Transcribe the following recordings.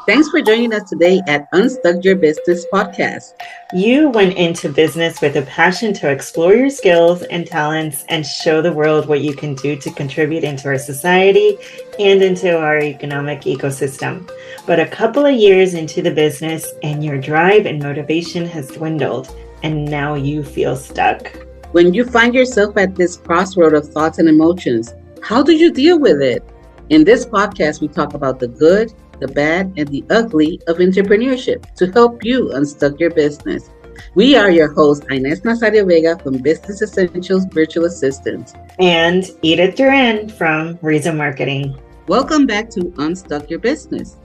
Thanks for joining us today at Unstuck Your Business Podcast. You went into business with a passion to explore your skills and talents and show the world what you can do to contribute into our society and into our economic ecosystem. But a couple of years into the business and your drive and motivation has dwindled, and now you feel stuck. When you find yourself at this crossroad of thoughts and emotions, how do you deal with it? In this podcast, we talk about the good, the bad, and the ugly of entrepreneurship to help you unstuck your business. We are your hosts, Inés Nazario Vega from Business Essentials Virtual Assistants. And Edith Duran from Reason Marketing. Welcome back to Unstuck Your Business.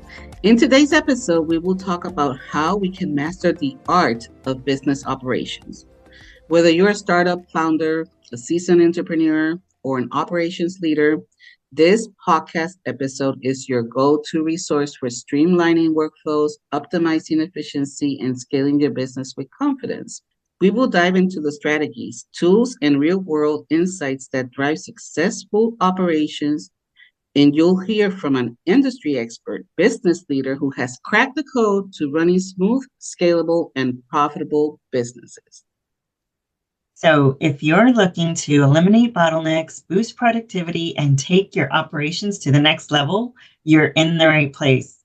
In today's episode, we will talk about how we can master the art of business operations. Whether you're a startup founder, a seasoned entrepreneur, or an operations leader, this podcast episode is your go-to resource for streamlining workflows, optimizing efficiency, and scaling your business with confidence. We will dive into the strategies, tools, and real-world insights that drive successful operations, and you'll hear from an industry expert, business leader who has cracked the code to running smooth, scalable, and profitable businesses. So if you're looking to eliminate bottlenecks, boost productivity, and take your operations to the next level, you're in the right place.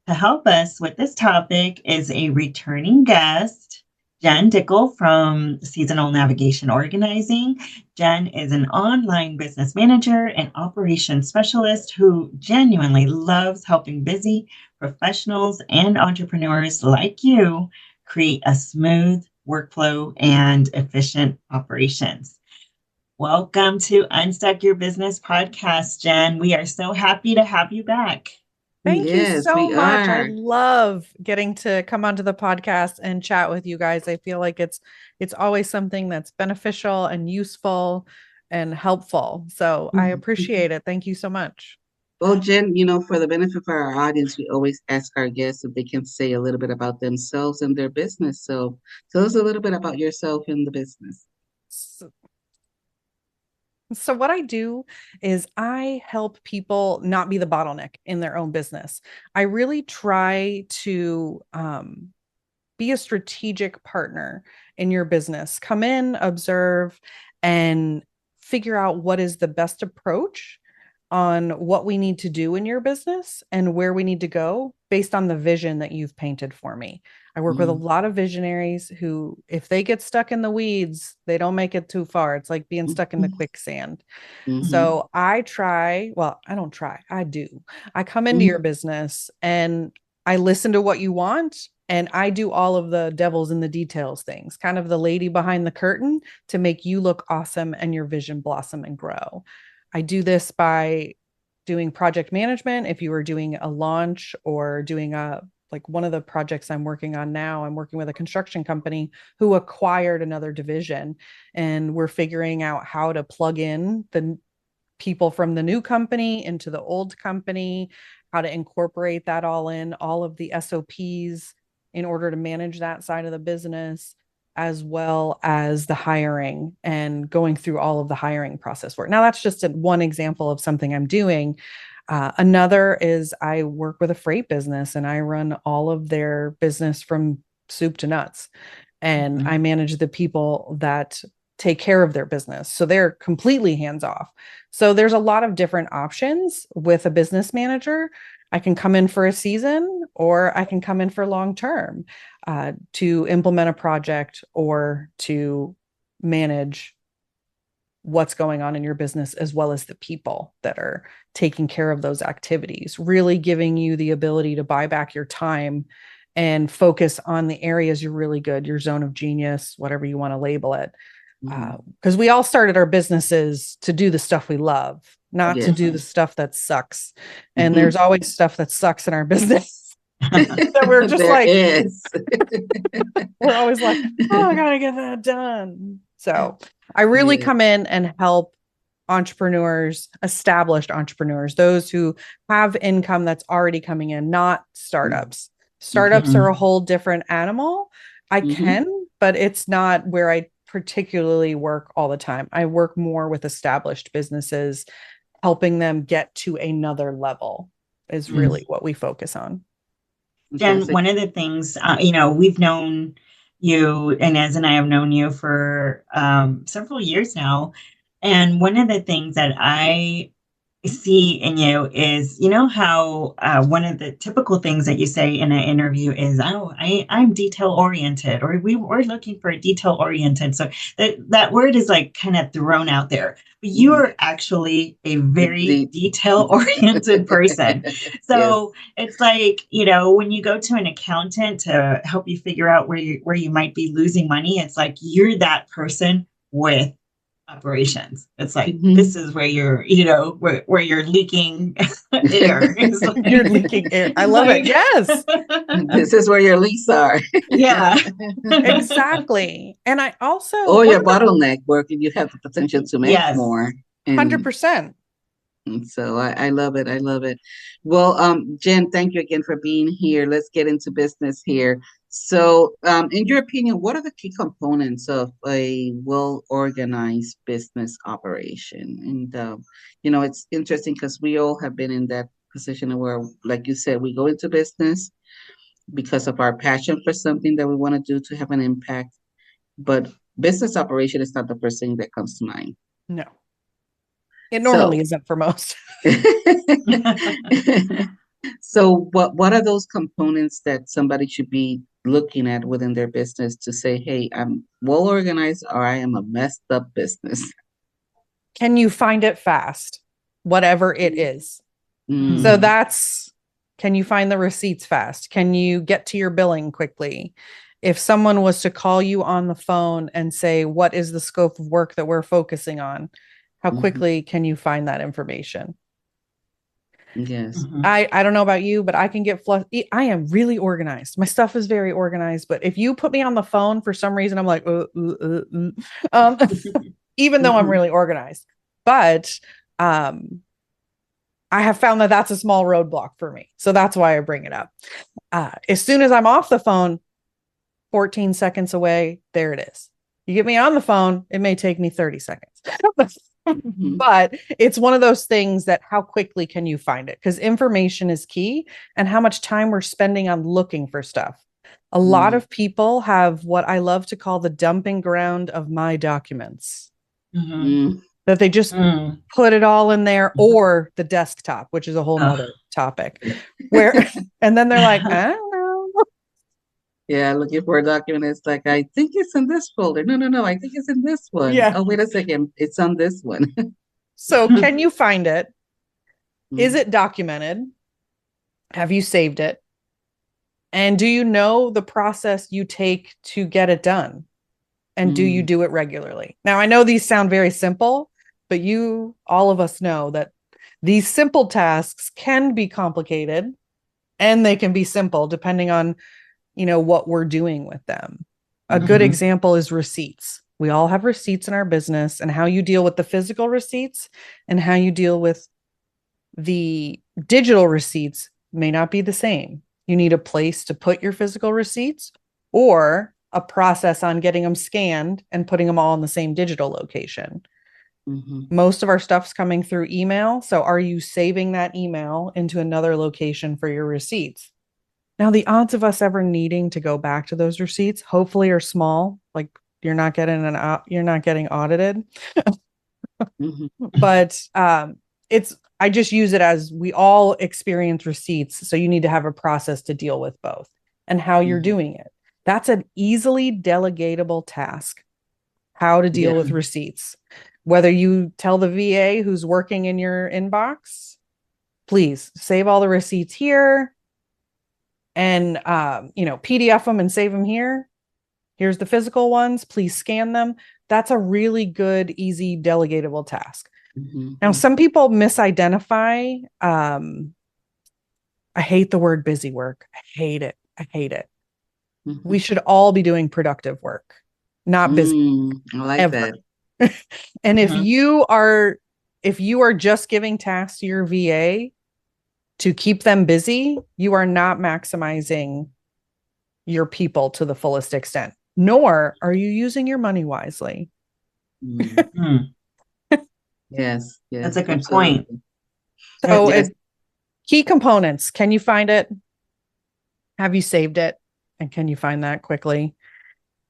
To help us with this topic is a returning guest, Jen Dickel from Seasonal Navigation Organizing. Jen is an online business manager and operations specialist who genuinely loves helping busy professionals and entrepreneurs like you create a smooth workflow and efficient operations. Welcome to Unstuck Your Business Podcast, Jen. We are so happy to have you back. Thank you so much. I love getting to come onto the podcast and chat with you guys. I feel like it's always something that's beneficial and useful and helpful. So I appreciate it. Thank you so much. Well, Jen, for the benefit of our audience, we always ask our guests if they can say a little bit about themselves and their business. So tell us a little bit about yourself and the business. So what I do is I help people not be the bottleneck in their own business. I really try to be a strategic partner in your business. Come in, observe, and figure out what is the best approach on what we need to do in your business and where we need to go based on the vision that you've painted for me. I work with a lot of visionaries who, if they get stuck in the weeds, they don't make it too far. It's like being stuck in the quicksand. So I do. I come into your business and I listen to what you want, and I do all of the devil's in the details things, kind of the lady behind the curtain to make you look awesome and your vision blossom and grow. I do this by doing project management. If you were doing a launch or doing one of the projects I'm working on now, I'm working with a construction company who acquired another division, and we're figuring out how to plug in the people from the new company into the old company, how to incorporate that all in, all of the SOPs in order to manage that side of the business, as well as the hiring and going through all of the hiring process work. Now, that's just one example of something I'm doing. Another is I work with a freight business and I run all of their business from soup to nuts. And I manage the people that take care of their business. So they're completely hands off. So there's a lot of different options with a business manager. I can come in for a season, or I can come in for long term to implement a project or to manage what's going on in your business, as well as the people that are taking care of those activities, really giving you the ability to buy back your time and focus on the areas you're really good, your zone of genius, whatever you want to label it. Because we all started our businesses to do the stuff we love, not to do the stuff that sucks. And there's always stuff that sucks in our business. So we're just we're always like, oh, I gotta get that done. So I really come in and help entrepreneurs, established entrepreneurs, those who have income that's already coming in, not startups. Startups are a whole different animal. I can, but it's not where I particularly work all the time. I work more with established businesses, helping them get to another level is really what we focus on. Jen, Fantastic. one of the things, we've known you, Inez and I have known you for several years now. And one of the things that I see in you is, how one of the typical things that you say in an interview is, oh, I'm detail oriented, or we're looking for a detail oriented. So that word is like kind of thrown out there. But you are actually a very detail oriented person. So it's like, when you go to an accountant to help you figure out where you might be losing money, it's like you're that person with operations. It's like this is where you're, where you're leaking air. It's like, You're leaking air. I love it. Yes. This is where your leaks are. Yeah. Exactly. And I also Or your bottleneck where you have the potential to make more. 100%. And so I love it. I love it. Well, Jen, thank you again for being here. Let's get into business here. So, in your opinion, what are the key components of a well-organized business operation? And, it's interesting because we all have been in that position where, like you said, we go into business because of our passion for something that we want to do to have an impact. But business operation is not the first thing that comes to mind. No. It normally isn't for most. So what are those components that somebody should be looking at within their business to say, hey, I'm well organized or I am a messed up business? Can you find it fast? Whatever it is. So can you find the receipts fast? Can you get to your billing quickly? If someone was to call you on the phone and say, what is the scope of work that we're focusing on? How quickly can you find that information? Yes. I don't know about you, but I can get I am really organized. My stuff is very organized, but if you put me on the phone for some reason, I'm like, even though I'm really organized, but I have found that that's a small roadblock for me. So that's why I bring it up. As soon as I'm off the phone, 14 seconds away, there it is. You get me on the phone, it may take me 30 seconds. But it's one of those things that how quickly can you find it? Because information is key, and how much time we're spending on looking for stuff. A lot of people have what I love to call the dumping ground of my documents. That they just put it all in there, or the desktop, which is a whole nother topic. And then they're like, I don't know. Yeah, looking for a document. It's like, I think it's in this folder. No, I think it's in this one. Yeah. Oh, wait a second. It's on this one. So can you find it? Is it documented? Have you saved it? And do you know the process you take to get it done? And do you do it regularly? Now, I know these sound very simple, but all of us know that these simple tasks can be complicated, and they can be simple depending on what we're doing with them. A good example is receipts. We all have receipts in our business, and how you deal with the physical receipts and how you deal with the digital receipts may not be the same. You need a place to put your physical receipts, or a process on getting them scanned and putting them all in the same digital location. Most of our stuff's coming through email. So are you saving that email into another location for your receipts? Now, the odds of us ever needing to go back to those receipts, hopefully, are small. Like you're not getting audited. But I just use it as we all experience receipts. So you need to have a process to deal with both and how you're doing it. That's an easily delegatable task, how to deal with receipts. Whether you tell the VA who's working in your inbox, please save all the receipts here. And, PDF them and save them here. Here's the physical ones. Please scan them. That's a really good, easy, delegatable task. Now, some people misidentify. I hate the word busy work. I hate it. We should all be doing productive work, not busy. I like that. And if you are just giving tasks to your VA to keep them busy, you are not maximizing your people to the fullest extent, nor are you using your money wisely. Yes. That's a good point. So key components, can you find it? Have you saved it? And can you find that quickly?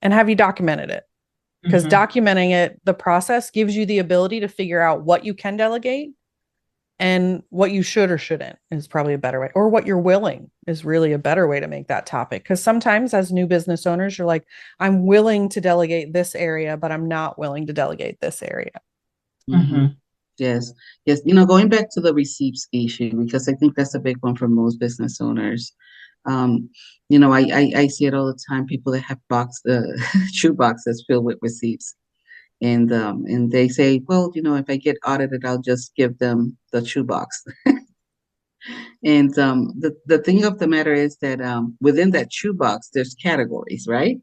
And have you documented it? Because documenting it, the process gives you the ability to figure out what you can delegate and what you should or shouldn't is probably a better way, or what you're willing is really a better way to make that topic. Because sometimes as new business owners, you're like, I'm willing to delegate this area, but I'm not willing to delegate this area. Yes. Yes. Going back to the receipts issue, because I think that's a big one for most business owners. I see it all the time. People that have shoe boxes filled with receipts. And they say, well, if I get audited, I'll just give them the shoebox. And the thing of the matter is that within that shoebox, there's categories, right?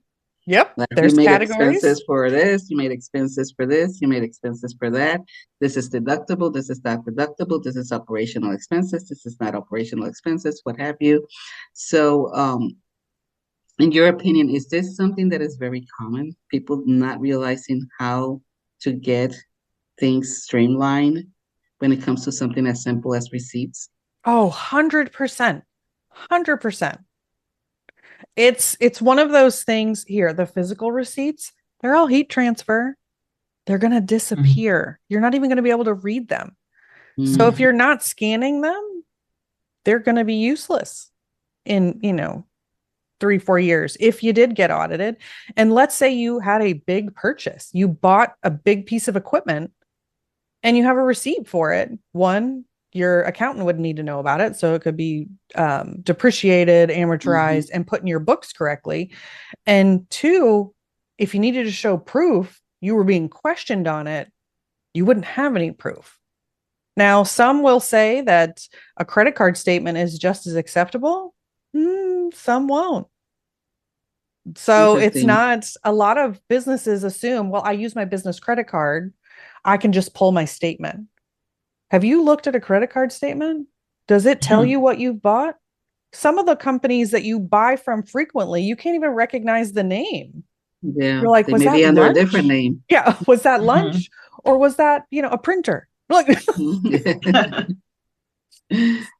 Yep. Like there's you made categories. expenses for this, you made expenses for this, you made expenses for that. This is deductible, this is not deductible, this is operational expenses, this is not operational expenses, what have you. So in your opinion, is this something that is very common? People not realizing how to get things streamlined when it comes to something as simple as receipts? Oh, 100%. 100%. It's one of those things here. The physical receipts, they're all heat transfer. They're going to disappear. You're not even going to be able to read them. So if you're not scanning them, they're going to be useless in, 3-4 years. If you did get audited, and let's say you had a big purchase, you bought a big piece of equipment and you have a receipt for it. One, your accountant would need to know about it. So it could be depreciated, amortized, and put in your books correctly. And two, if you needed to show proof, you were being questioned on it, you wouldn't have any proof. Now, some will say that a credit card statement is just as acceptable. Some won't. So it's not, a lot of businesses assume, well, I use my business credit card, I can just pull my statement. Have you looked at a credit card statement? Does it tell you what you've bought? Some of the companies that you buy from frequently, you can't even recognize the name. Yeah. You're like, was that under lunch? a different name? Yeah. Was that lunch? Or was that, a printer? Look.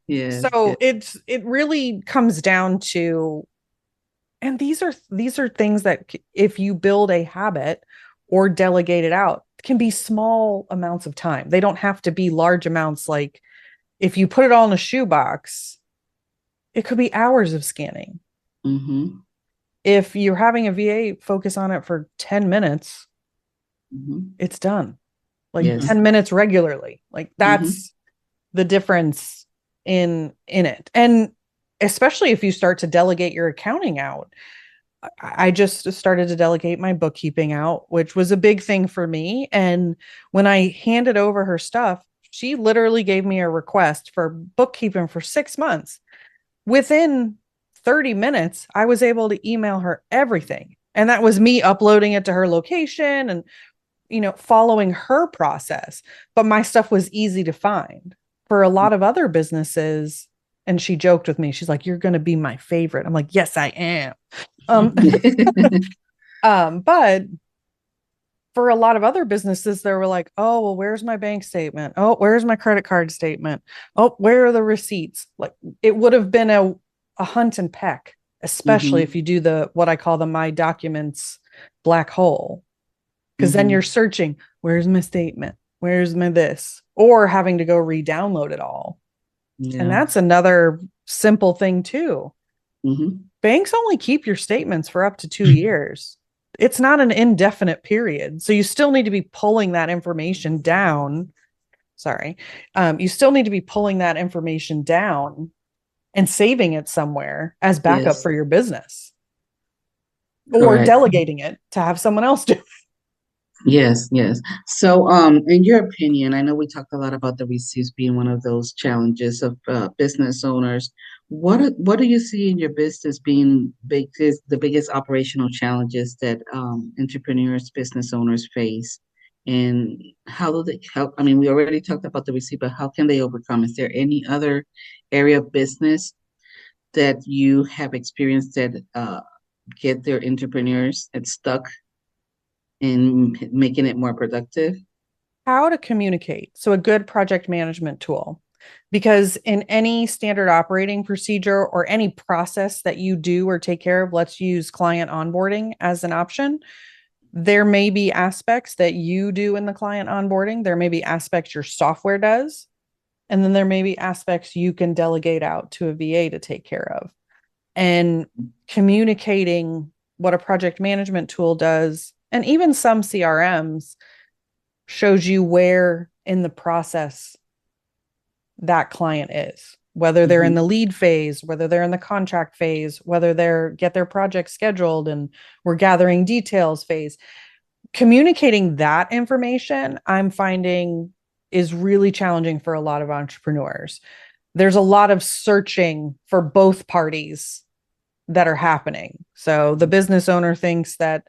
Yeah. So it really comes down to, and these are things that if you build a habit or delegate it out, can be small amounts of time. They don't have to be large amounts. Like if you put it all in a shoebox, it could be hours of scanning. If you're having a VA focus on it for 10 minutes, it's done. Like 10 minutes regularly. Like that's the difference in it. And especially if you start to delegate your accounting out. I just started to delegate my bookkeeping out, which was a big thing for me. And when I handed over her stuff, she literally gave me a request for bookkeeping for 6 months. Within 30 minutes, I was able to email her everything. And that was me uploading it to her location and, following her process. But my stuff was easy to find. For a lot of other businesses, and she joked with me, she's like, you're going to be my favorite. I'm like, yes, I am. But for a lot of other businesses, they were like, oh, well, where's my bank statement? Oh, where's my credit card statement? Oh, where are the receipts? Like it would have been a hunt and peck, especially if you do what I call the My Documents black hole. Because then you're searching, where's my statement? Where's my this? Or having to go re-download it all. Yeah. And that's another simple thing too. Banks only keep your statements for up to 2 years. It's not an indefinite period. So you still need to be pulling that information down. You still need to be pulling that information down and saving it somewhere as backup for your business. Or delegating it to have someone else do it. Yes. So, in your opinion, I know we talked a lot about the receipts being one of those challenges of business owners. What do you see in your business being the biggest operational challenges that entrepreneurs, business owners face, and how do they help? I mean, we already talked about the receipt, but how can they overcome? Is there any other area of business that you have experienced that get their entrepreneurs stuck in making it more productive? How to communicate. So a good project management tool. Because in any standard operating procedure or any process that you do or take care of, let's use client onboarding as an option. There may be aspects that you do in the client onboarding. There may be aspects your software does. And then there may be aspects you can delegate out to a VA to take care of. And communicating what a project management tool does, and even some CRMs, shows you where in the process that client is, whether they're in the lead phase, whether they're in the contract phase, whether they're get their project scheduled and we're gathering details phase. Communicating that information, I'm finding, is really challenging for a lot of entrepreneurs. There's a lot of searching for both parties that are happening. So the business owner thinks that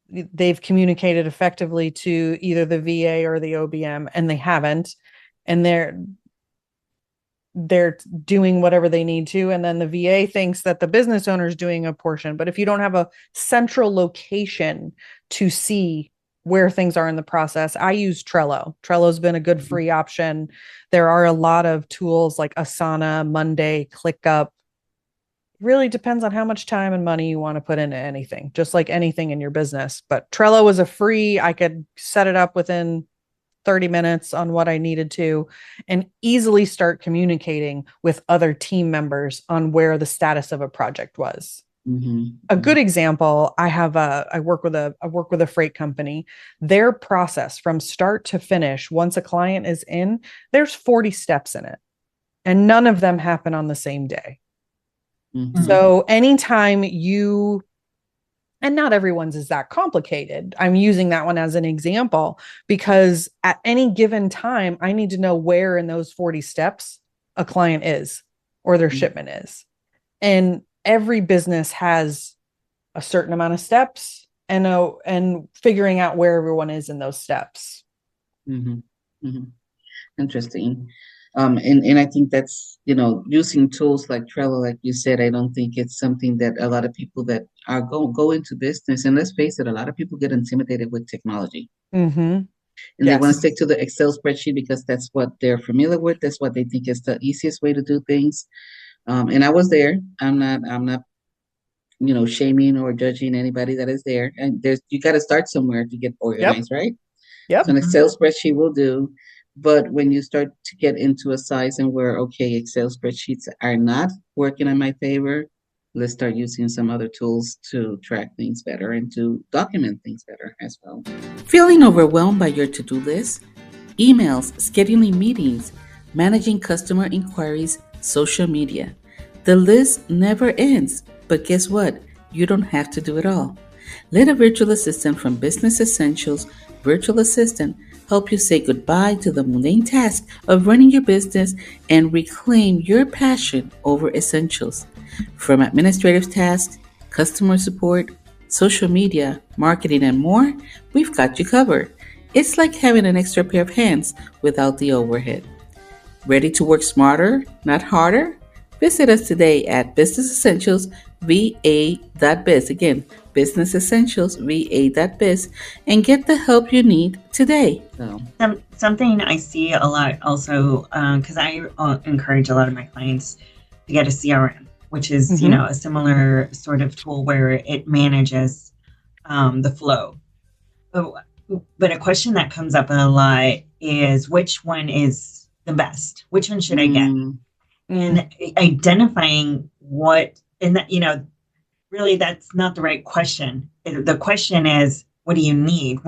they've communicated effectively to either the VA or the OBM, and they haven't. And they're doing whatever they need to. And then the VA thinks that the business owner is doing a portion. But if you don't have a central location to see where things are in the process, I use Trello. Trello's been a good free option. There are a lot of tools like Asana, Monday, ClickUp. Really depends on how much time and money you want to put into anything, just like anything in your business. But Trello was a free, I could set it up within 30 minutes on what I needed to and easily start communicating with other team members on where the status of a project was. A good example, I work with a freight company. Their process from start to finish, once a client is in, there's 40 steps in it, and none of them happen on the same day. So anytime you, and not everyone's is that complicated. I'm using that one as an example because at any given time, I need to know where in those 40 steps a client is or their shipment is. And every business has a certain amount of steps and figuring out where everyone is in those steps. Interesting. And I think that's, using tools like Trello, like you said, I don't think it's something that a lot of people that are go into business, and let's face it, a lot of people get intimidated with technology. And they want to stick to the Excel spreadsheet because that's what they're familiar with. That's what they think is the easiest way to do things. And I was there. I'm not, shaming or judging anybody that is there. And you got to start somewhere to get organized, right? Yep. So an Excel spreadsheet will do. But when you start to get into a size and where, okay, Excel spreadsheets are not working in my favor, let's start using some other tools to track things better and to document things better as well. Feeling overwhelmed by your to-do list, emails, scheduling meetings, managing customer inquiries, social media. The list never ends, but guess what? You don't have to do it all. Let a virtual assistant from Business Essentials, Virtual Assistant, help you say goodbye to the mundane task of running your business and reclaim your passion over essentials. From administrative tasks, customer support, social media, marketing, and more, we've got you covered. It's like having an extra pair of hands without the overhead. Ready to work smarter, not harder? Visit us today at businessessentialsva.biz. Again, businessessentialsva.biz, and get the help you need today. Something I see a lot also, because I encourage a lot of my clients to get a CRM, which is, a similar sort of tool where it manages the flow. But a question that comes up a lot is, which one is the best? Which one should I get? And identifying what, and that, really that's not the right question. The question is, what do you need?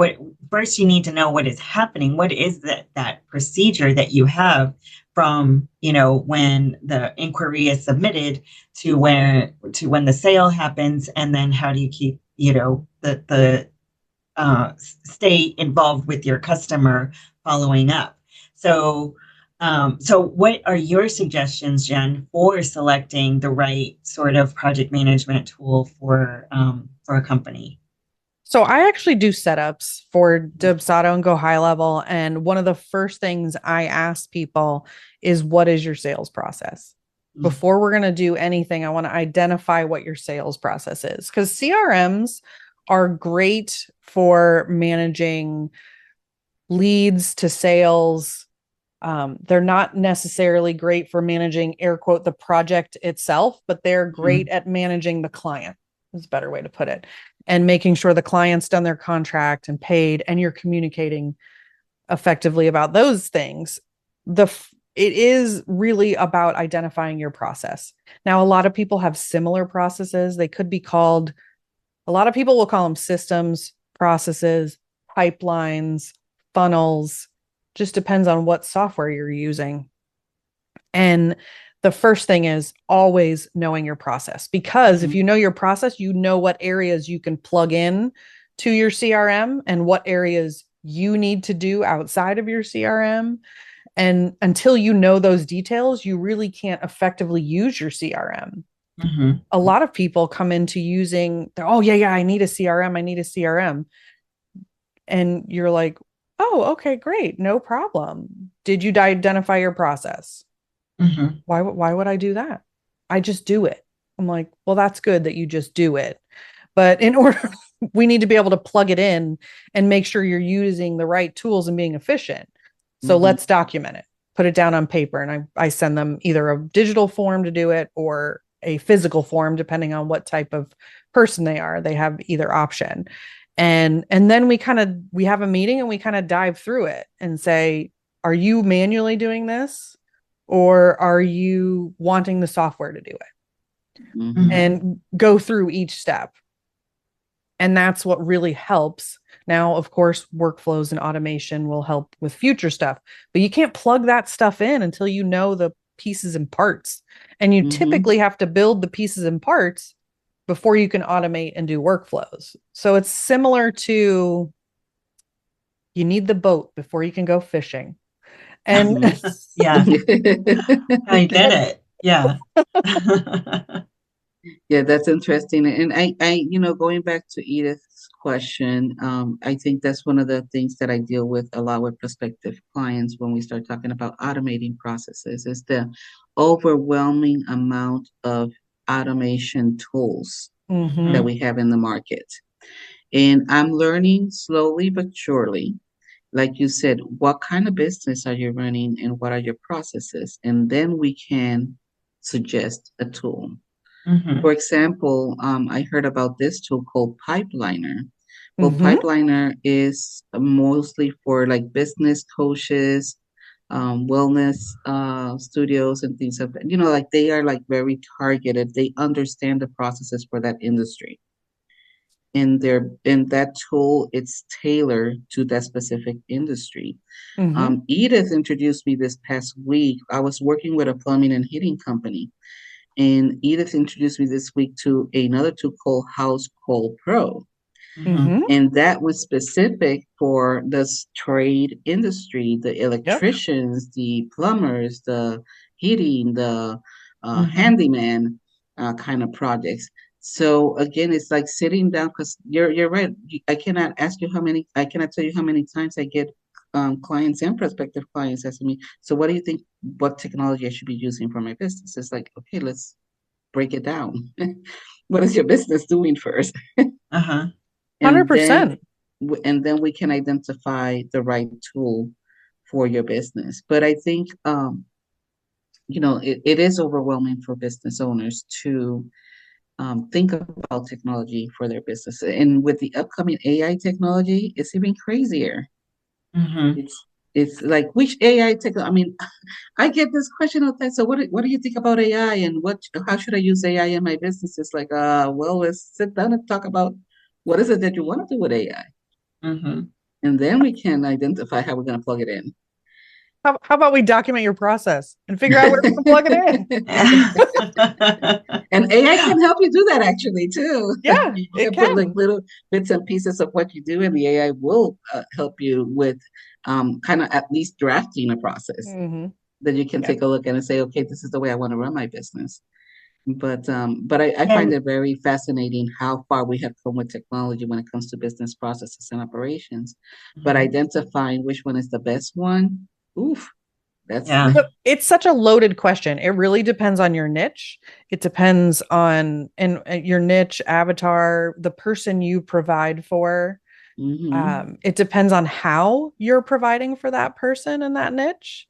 First you need to know what is happening. What is that procedure that you have from, when the inquiry is submitted to when the sale happens, and then how do you keep, stay involved with your customer following up. So what are your suggestions, Jen, for selecting the right sort of project management tool for a company? So I actually do setups for Dubsado and Go High Level. And one of the first things I ask people is, what is your sales process? Before we're going to do anything, I want to identify what your sales process is, because CRMs are great for managing leads to sales, They're not necessarily great for managing, air quote, the project itself, but they're great at managing the client, is a better way to put it, and making sure the client's done their contract and paid, and you're communicating effectively about those things. It is really about identifying your process. Now, a lot of people have similar processes. They could be called, a lot of people will call them systems, processes, pipelines, funnels. Just depends on what software you're using. And the first thing is always knowing your process, because if you know your process, you know what areas you can plug in to your CRM and what areas you need to do outside of your CRM. And until you know those details, you really can't effectively use your CRM. A lot of people come into using, oh, yeah, I need a CRM. I need a CRM. And you're like, oh, okay, great. No problem. Did you identify your process? Why would I do that? I just do it. I'm like, well, that's good that you just do it. But in order, we need to be able to plug it in and make sure you're using the right tools and being efficient. So let's document it, put it down on paper. And I send them either a digital form to do it or a physical form, depending on what type of person they are. They have either option. And then we have a meeting and we kind of dive through it and say, are you manually doing this? Or are you wanting the software to do it? And go through each step. And that's what really helps. Now, of course, workflows and automation will help with future stuff, but you can't plug that stuff in until you know the pieces and parts. And you typically have to build the pieces and parts before you can automate and do workflows. So it's similar to, you need the boat before you can go fishing. And yeah, I get it. Yeah. Yeah, that's interesting. And I, going back to Edith's question, I think that's one of the things that I deal with a lot with prospective clients when we start talking about automating processes, is the overwhelming amount of automation tools that we have in the market. And I'm learning slowly but surely, like you said, what kind of business are you running and what are your processes? And then we can suggest a tool. For example, I heard about this tool called Pipeliner. Well, Pipeliner is mostly for like business coaches, wellness studios and things like that. Like they are like very targeted. They understand the processes for that industry. In that tool, it's tailored to that specific industry. Edith introduced me this past week. I was working with a plumbing and heating company. And Edith introduced me this week to another tool called House Call Pro. And that was specific for this trade industry, the electricians, the plumbers, the heating, the handyman kind of projects. So again, it's like sitting down, because you're right. I cannot tell you how many times I get clients and prospective clients asking me, so what do you think, what technology I should be using for my business? It's like, okay, let's break it down. What is your business doing first? 100%. And then we can identify the right tool for your business. But I think, it is overwhelming for business owners to think about technology for their business. And with the upcoming AI technology, it's even crazier. It's like, which AI technology? I mean, I get this question all the time. So what do you think about AI, and how should I use AI in my business? It's like, well, let's sit down and talk about what is it that you want to do with AI. And then we can identify how we're going to plug it in. How about we document your process and figure out where to plug it in? And AI can help you do that actually too. Yeah, You can put like little bits and pieces of what you do, and the AI will help you with kind of at least drafting a process that you can take a look at and say, okay, this is the way I want to run my business. But I find it very fascinating how far we have come with technology when it comes to business processes and operations. But identifying which one is the best one, it's such a loaded question. It really depends on your niche. It depends on your niche, avatar, the person you provide for. It depends on how you're providing for that person and that niche.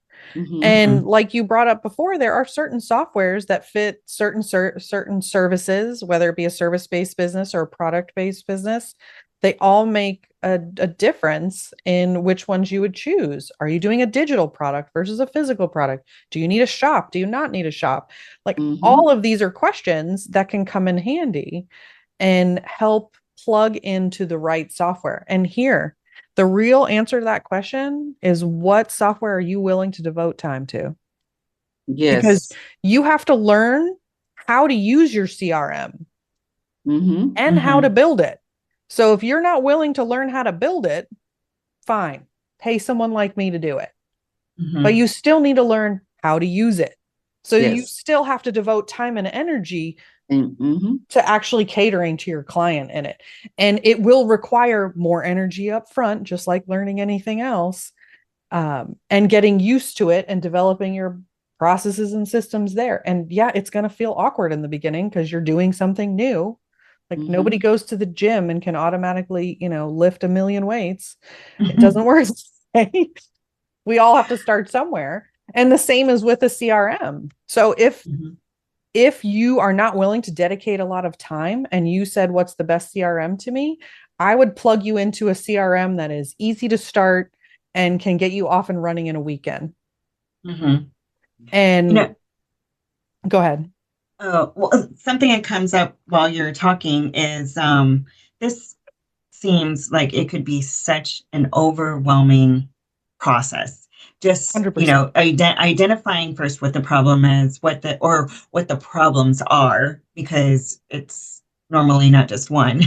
And like you brought up before, there are certain softwares that fit certain services, whether it be a service-based business or a product-based business. They all make a difference in which ones you would choose. Are you doing a digital product versus a physical product? Do you need a shop? Do you not need a shop? Like all of these are questions that can come in handy and help plug into the right software. And here, the real answer to that question is, what software are you willing to devote time to? Yes. Because you have to learn how to use your CRM and how to build it. So if you're not willing to learn how to build it, fine, pay someone like me to do it. But you still need to learn how to use it. So you still have to devote time and energy to actually catering to your client in it. And it will require more energy up front, just like learning anything else, and getting used to it and developing your processes and systems there. And yeah, it's going to feel awkward in the beginning because you're doing something new. Like nobody goes to the gym and can automatically, lift 1 million weights. It doesn't work. We all have to start somewhere. And the same is with a CRM. So if you are not willing to dedicate a lot of time, and you said, what's the best CRM to me? I would plug you into a CRM that is easy to start and can get you off and running in a weekend. And go ahead. Well, something that comes up while you're talking is this seems like it could be such an overwhelming process. Just 100%. Identifying first what the problem is, what the problems are, because it's normally not just one.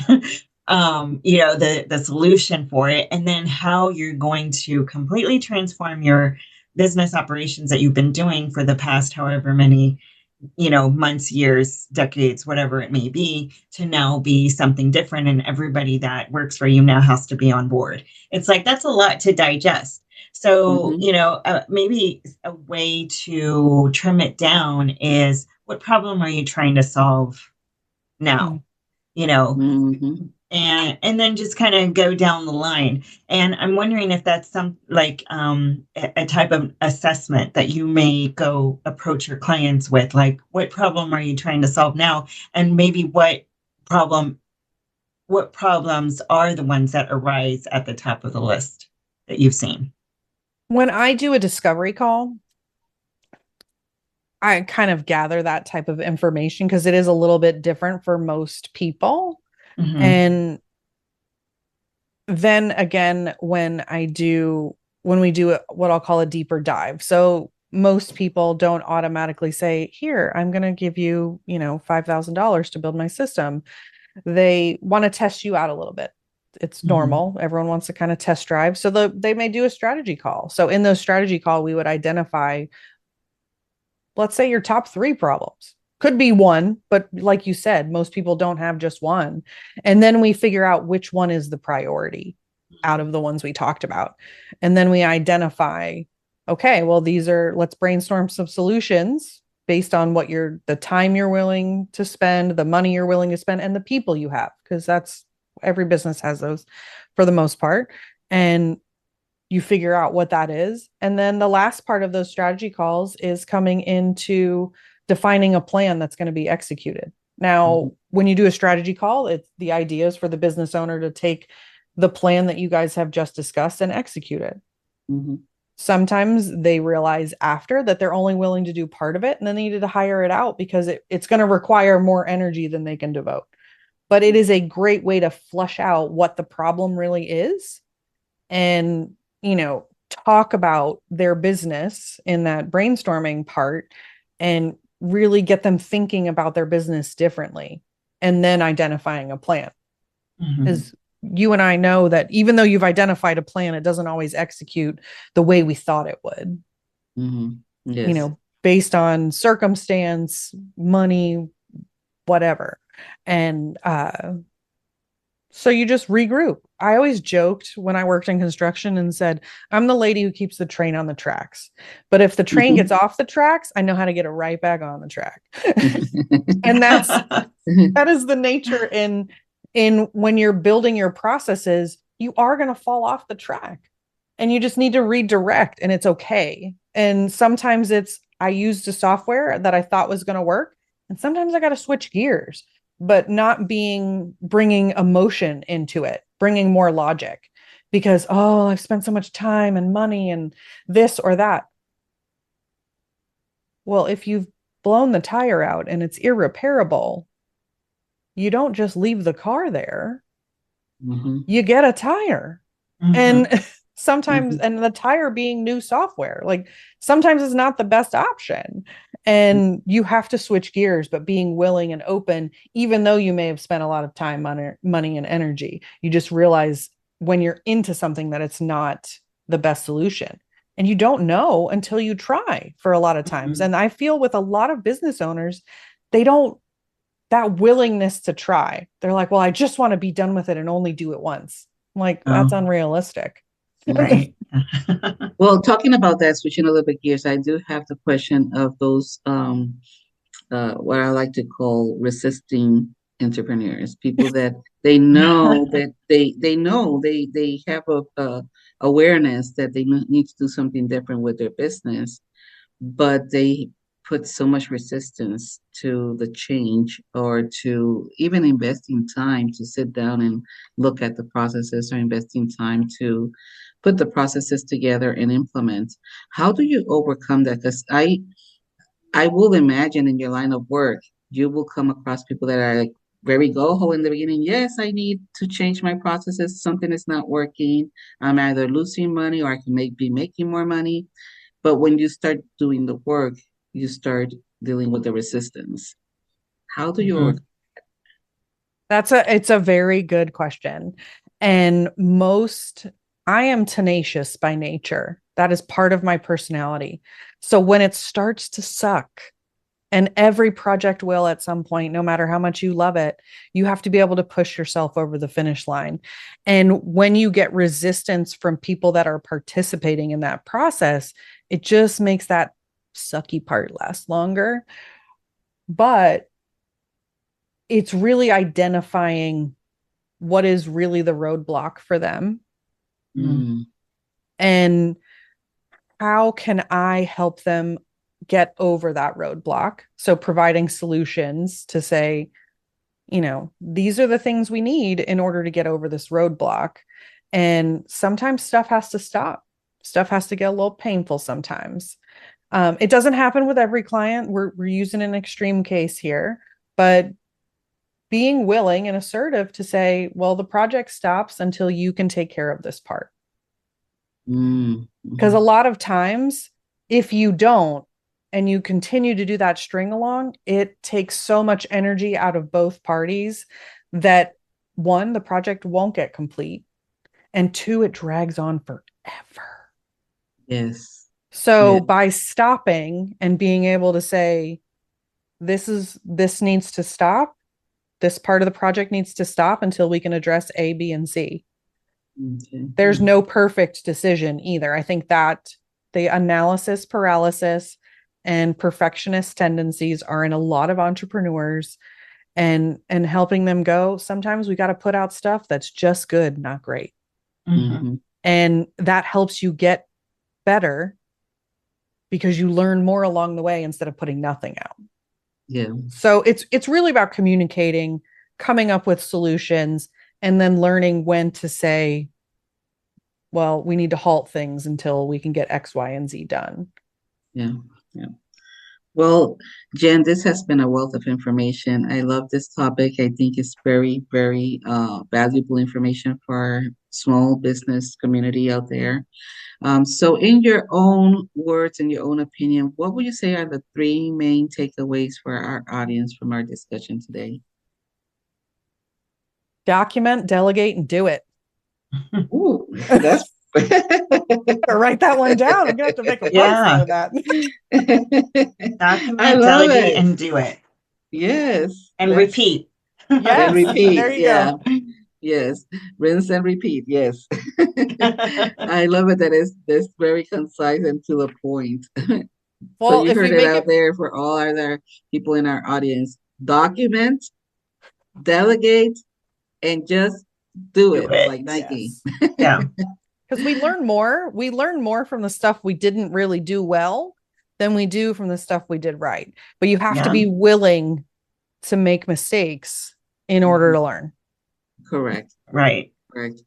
The solution for it, and then how you're going to completely transform your business operations that you've been doing for the past however many months, years, decades, whatever it may be, to now be something different, and everybody that works for you now has to be on board. It's like, that's a lot to digest. So, maybe a way to trim it down is, what problem are you trying to solve now? And then just kind of go down the line. And I'm wondering if that's some a type of assessment that you may go approach your clients with, like, what problem are you trying to solve now? And maybe what problems are the ones that arise at the top of the list that you've seen? When I do a discovery call, I kind of gather that type of information because it is a little bit different for most people. And then again, when we do what I'll call a deeper dive. So most people don't automatically say, here, I'm going to give you, $5,000 to build my system. They want to test you out a little bit. It's normal. Everyone wants to kind of test drive. So they may do a strategy call. So in those strategy call, we would identify, let's say, your top 3 problems. Could be one, but like you said, most people don't have just one. And then we figure out which one is the priority out of the ones we talked about. And then we identify, okay, well, let's brainstorm some solutions based on the time you're willing to spend, the money you're willing to spend, and the people you have, because every business has those for the most part. And you figure out what that is. And then the last part of those strategy calls is coming into defining a plan that's going to be executed. Now, when you do a strategy call, the idea is for the business owner to take the plan that you guys have just discussed and execute it. Sometimes they realize after that they're only willing to do part of it, and then they need to hire it out because it's going to require more energy than they can devote. But it is a great way to flush out what the problem really is, and talk about their business in that brainstorming part, and really get them thinking about their business differently, and then identifying a plan. Because you and I know that even though you've identified a plan, it doesn't always execute the way we thought it would. Yes. Based on circumstance, money, whatever. And so you just regroup. I always joked when I worked in construction and said, I'm the lady who keeps the train on the tracks. But if the train gets off the tracks, I know how to get it right back on the track. And that is the nature in when you're building your processes. You are going to fall off the track. and you just need to redirect, and it's okay. And sometimes I used a software that I thought was going to work, and sometimes I got to switch gears, but not bringing emotion into it, bringing more logic, because, oh, I've spent so much time and money and this or that. Well, if you've blown the tire out and it's irreparable, you don't just leave the car there. Mm-hmm. You get a tire. Mm-hmm. And sometimes, and the tire being new software, like sometimes it's not the best option. And you have to switch gears, but being willing and open, even though you may have spent a lot of time, money, and energy, you just realize when you're into something that it's not the best solution. And you don't know until you try for a lot of times. Mm-hmm. And I feel with a lot of business owners, they don't, that willingness to try. They're like, well, I just want to be done with it and only do it once. I'm like, that's unrealistic. Right. Well, talking about that, switching a little bit gears, I do have the question of those what I like to call resisting entrepreneurs, people that they know that they have a awareness that they need to do something different with their business, but they put so much resistance to the change or to even investing time to sit down and look at the processes, or investing time to put the processes together and implement. How do you overcome that? Because I will imagine in your line of work, you will come across people that are like very go-ho in the beginning. Yes, I need to change my processes. Something is not working. I'm either losing money or I can be making more money. But when you start doing the work, you start dealing with the resistance. How do you Mm-hmm. overcome? It's a very good question. And I am tenacious by nature. That is part of my personality. So when it starts to suck, and every project will at some point, no matter how much you love it, you have to be able to push yourself over the finish line. And when you get resistance from people that are participating in that process, it just makes that sucky part last longer. But it's really identifying what is really the roadblock for them. Mm, And how can I help them get over that roadblock? So providing solutions to say, these are the things we need in order to get over this roadblock. And sometimes stuff has to stop. Stuff has to get a little painful sometimes. It doesn't happen with every client. We're using an extreme case here, but being willing and assertive to say, well, the project stops until you can take care of this part. Because a lot of times, if you don't, and you continue to do that string along, it takes so much energy out of both parties that, one, the project won't get complete, and two, it drags on forever. Yes. So Yeah. by stopping and being able to say, this needs to stop, this part of the project needs to stop until we can address A, B, and C. Okay. There's no perfect decision either. I think that the analysis paralysis and perfectionist tendencies are in a lot of entrepreneurs, and helping them go, sometimes we got to put out stuff that's just good, not great. Mm-hmm. And that helps you get better because you learn more along the way instead of putting nothing out. Yeah. So it's really about communicating, coming up with solutions, and then learning when to say, well, we need to halt things until we can get X, Y, and Z done. Yeah. Yeah. Well, Jen, this has been a wealth of information. I love this topic. I think it's very, very valuable information for our small business community out there. So in your own words and your own opinion, what would you say are the three main takeaways for our audience from our discussion today? Document, delegate, and do it. Ooh, that's write that one down. I'm gonna have to make a post for that. Document, I love delegate, it. and do it. Yes. And repeat. Yes. And repeat. There you Yeah. go. Yes. Rinse and repeat. Yes. I love it that it's very concise and to the point. Well, So you if we heard it make out it, there for all other people in our audience. Document, delegate, and just do Do it it. like Nike. yes. Yeah. Because we learn more. We learn more from the stuff we didn't really do well than we do from the stuff we did right. But you have to be willing to make mistakes in order to learn. Correct. Right. Correct.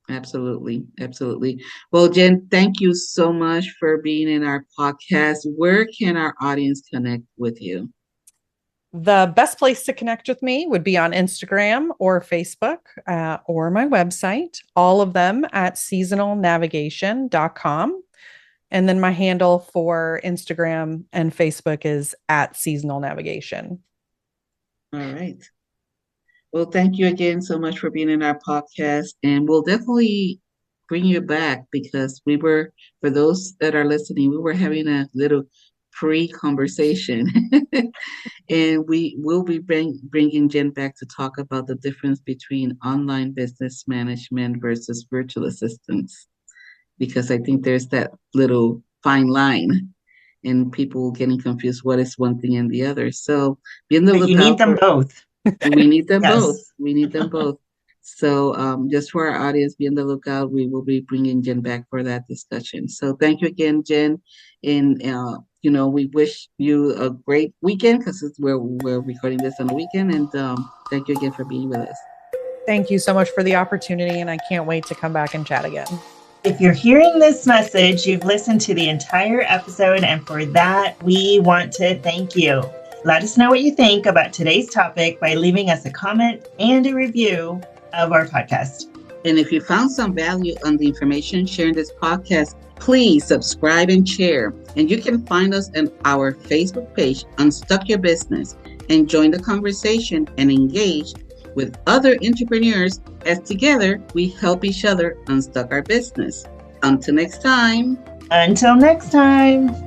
Absolutely. Absolutely. Well, Jen, thank you so much for being in our podcast. Where can our audience connect with you? The best place to connect with me would be on Instagram or Facebook or my website, all of them at seasonalnavigation.com. And then my handle for Instagram and Facebook is at Seasonal Navigation. All right. Well, thank you again so much for being in our podcast. And we'll definitely bring you back because for those that are listening, we were having a little pre-conversation. And we will be bringing Jen back to talk about the difference between online business management versus virtual assistants. Because I think there's that little fine line and people getting confused what is one thing and the other. So be on the lookout. You need them both. We need them both. We need them both. So just for our audience, be on the lookout. We will be bringing Jen back for that discussion. So thank you again, Jen. And, we wish you a great weekend because we're recording this on the weekend. And thank you again for being with us. Thank you so much for the opportunity. And I can't wait to come back and chat again. If you're hearing this message, you've listened to the entire episode. And for that, we want to thank you. Let us know what you think about today's topic by leaving us a comment and a review of our podcast. And if you found some value on the information shared in this podcast, please subscribe and share. And you can find us on our Facebook page, Unstuck Your Business, and join the conversation and engage with other entrepreneurs as together we help each other unstuck our business. Until next time. Until next time.